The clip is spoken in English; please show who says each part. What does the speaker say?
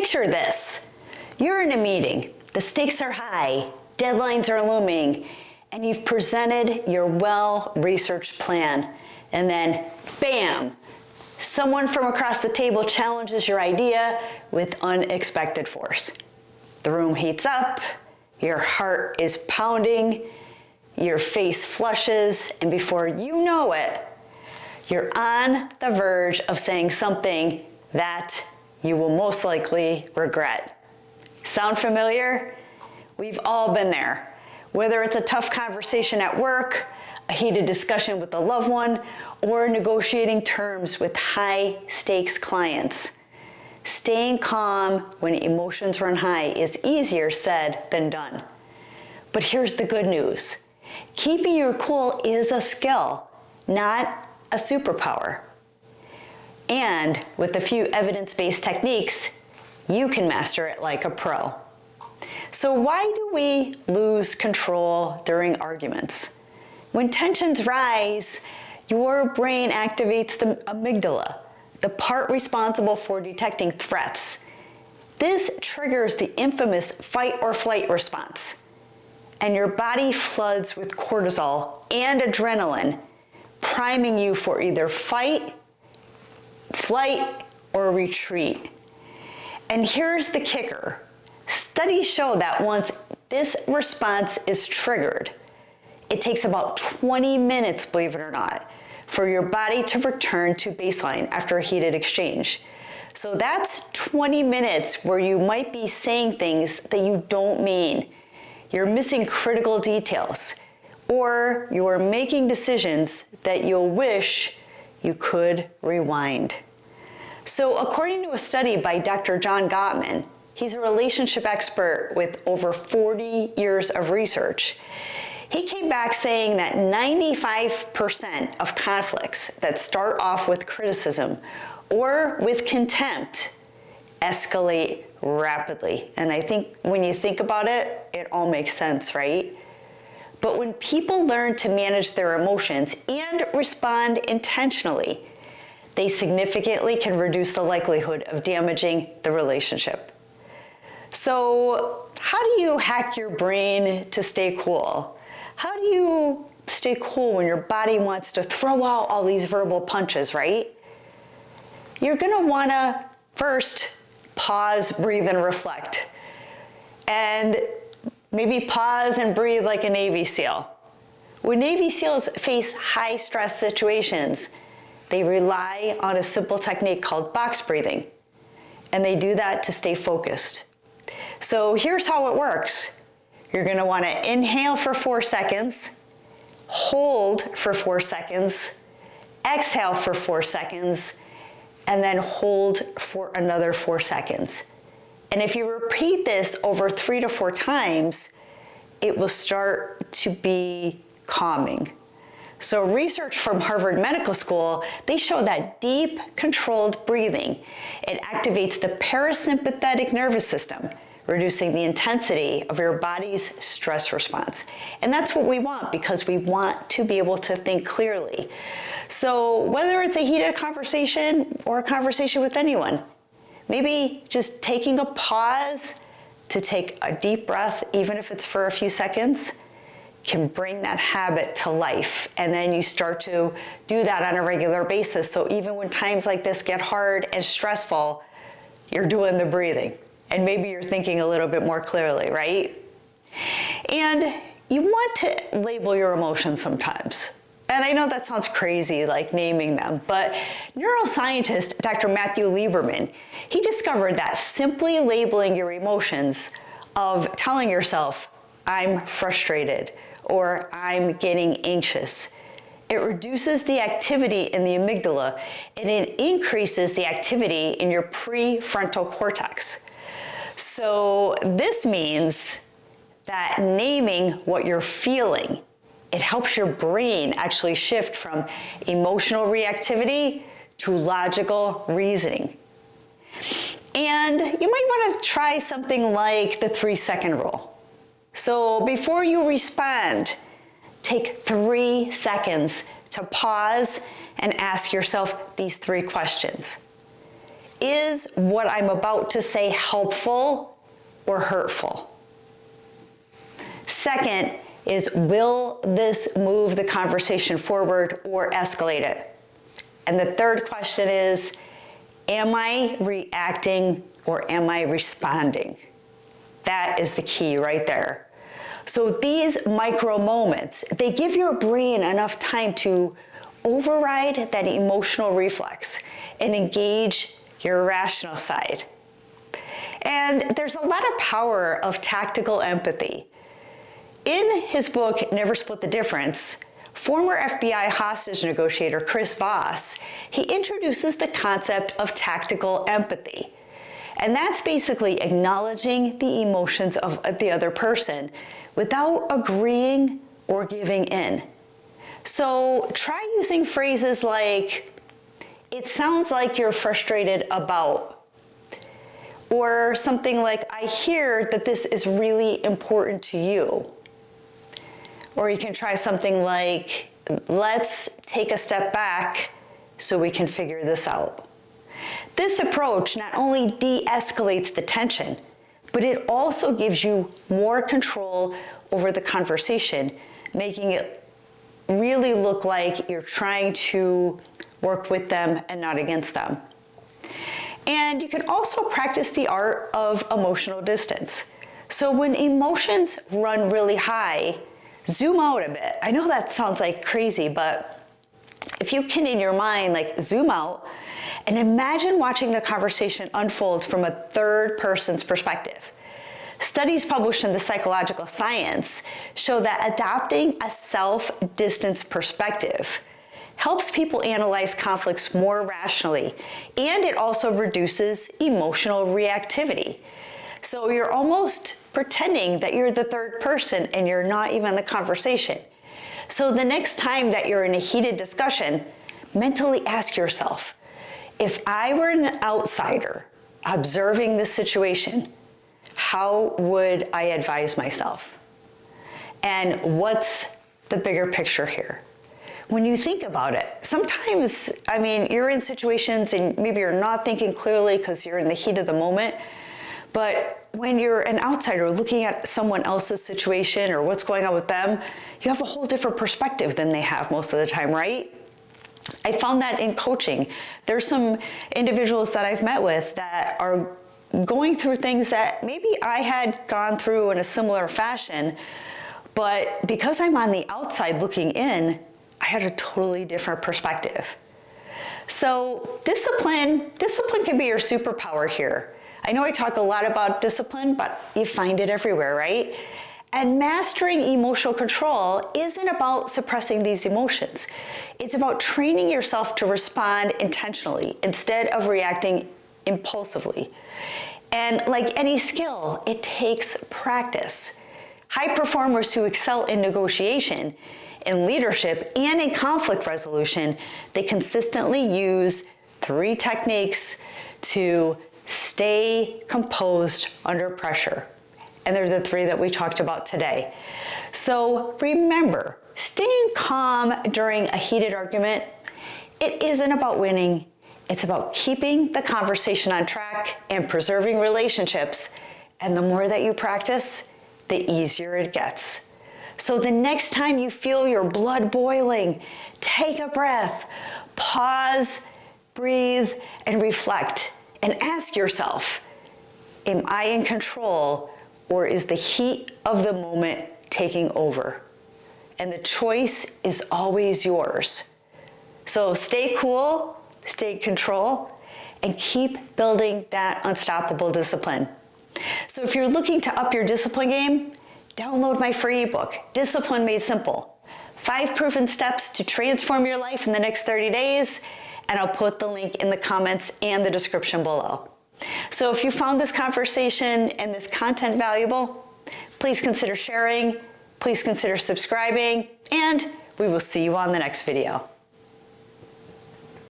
Speaker 1: picture this. You're in a meeting. The stakes are high, deadlines are looming, and you've presented your well-researched plan. And then, bam, someone from across the table challenges your idea with unexpected force. The room heats up, your heart is pounding, your face flushes, and before you know it, you're on the verge of saying something that you will most likely regret. Sound familiar? We've all been there. Whether it's a tough conversation at work, a heated discussion with a loved one, or negotiating terms with high-stakes clients. Staying calm when emotions run high is easier said than done. But here's the good news. Keeping your cool is a skill, not a superpower. And with a few evidence-based techniques, you can master it like a pro. So why do we lose control during arguments? When tensions rise, your brain activates the amygdala, the part responsible for detecting threats. This triggers the infamous fight or flight response, and your body floods with cortisol and adrenaline, priming you for either fight, flight, or retreat. And here's the kicker. Studies show that once this response is triggered, it takes about 20 minutes, believe it or not, for your body to return to baseline after a heated exchange. So that's 20 minutes where you might be saying things that you don't mean. You're missing critical details, or you're making decisions that you'll wish you could rewind. So according to a study by Dr. John Gottman, he's a relationship expert with over 40 years of research. He came back saying that 95% of conflicts that start off with criticism or with contempt escalate rapidly. And I think when you think about it, it all makes sense, right? But when people learn to manage their emotions and respond intentionally, they significantly can reduce the likelihood of damaging the relationship. So, how do you hack your brain to stay cool? How do you stay cool when your body wants to throw out all these verbal punches, right? You're gonna wanna first pause, breathe, and reflect. And maybe pause and breathe like a Navy SEAL. When Navy SEALs face high stress situations, they rely on a simple technique called box breathing. And they do that to stay focused. So here's how it works. You're gonna wanna inhale for 4 seconds, hold for 4 seconds, exhale for 4 seconds, and then hold for another 4 seconds. And if you repeat this over 3 to 4 times, it will start to be calming. So research from Harvard Medical School, they show that deep, controlled breathing, it activates the parasympathetic nervous system, reducing the intensity of your body's stress response. And that's what we want because we want to be able to think clearly. So whether it's a heated conversation or a conversation with anyone, maybe just taking a pause to take a deep breath, even if it's for a few seconds, can bring that habit to life. And then you start to do that on a regular basis. So even when times like this get hard and stressful, you're doing the breathing. And maybe you're thinking a little bit more clearly, right? And you want to label your emotions sometimes. And I know that sounds crazy, like naming them, but neuroscientist Dr. Matthew Lieberman, he discovered that simply labeling your emotions of telling yourself, I'm frustrated, or I'm getting anxious, it reduces the activity in the amygdala and it increases the activity in your prefrontal cortex. So this means that naming what you're feeling, it helps your brain actually shift from emotional reactivity to logical reasoning. And you might want to try something like the 3-second rule. So before you respond, take 3 seconds to pause and ask yourself these 3 questions. is what I'm about to say helpful or hurtful? Second is, will this move the conversation forward or escalate it? And the third question is, am I reacting or am I responding? That is the key right there. So these micro moments, they give your brain enough time to override that emotional reflex and engage your rational side. And there's a lot of power of tactical empathy. In his book, Never Split the Difference, former FBI hostage negotiator Chris Voss, he introduces the concept of tactical empathy. And that's basically acknowledging the emotions of the other person without agreeing or giving in. So try using phrases like, "It sounds like you're frustrated about," or something like, "I hear that this is really important to you." Or you can try something like, "Let's take a step back so we can figure this out." This approach not only de-escalates the tension, but it also gives you more control over the conversation, making it really look like you're trying to work with them and not against them. And you can also practice the art of emotional distance. So when emotions run really high, zoom out a bit. I know that sounds like crazy, but if you can in your mind, like, zoom out and imagine watching the conversation unfold from a third person's perspective. Studies published in the Psychological Science show that adopting a self-distance perspective helps people analyze conflicts more rationally, and it also reduces emotional reactivity. So you're almost pretending that you're the third person and you're not even in the conversation. So the next time that you're in a heated discussion, mentally ask yourself, if I were an outsider observing this situation, how would I advise myself? And what's the bigger picture here? When you think about it, sometimes, you're in situations and maybe you're not thinking clearly because you're in the heat of the moment, but when you're an outsider looking at someone else's situation or what's going on with them, you have a whole different perspective than they have most of the time, right? I found that in coaching. There's some individuals that I've met with that are going through things that maybe I had gone through in a similar fashion, but because I'm on the outside looking in, I had a totally different perspective. So discipline can be your superpower here. I know I talk a lot about discipline, but you find it everywhere, right? And mastering emotional control isn't about suppressing these emotions. It's about training yourself to respond intentionally instead of reacting impulsively. And like any skill, it takes practice. High performers who excel in negotiation, in leadership, and in conflict resolution, they consistently use 3 techniques to stay composed under pressure. And they're the 3 that we talked about today. So remember, staying calm during a heated argument, it isn't about winning. It's about keeping the conversation on track and preserving relationships. And the more that you practice, the easier it gets. So the next time you feel your blood boiling, take a breath, pause, breathe, and reflect. And ask yourself, am I in control, or is the heat of the moment taking over? And the choice is always yours. So stay cool, stay in control, and keep building that unstoppable discipline. So if you're looking to up your discipline game, download my free ebook, Discipline Made Simple. 5 proven steps to transform your life in the next 30 days. And I'll put the link in the comments and the description below. So if you found this conversation and this content valuable, please consider sharing, please consider subscribing, and we will see you on the next video.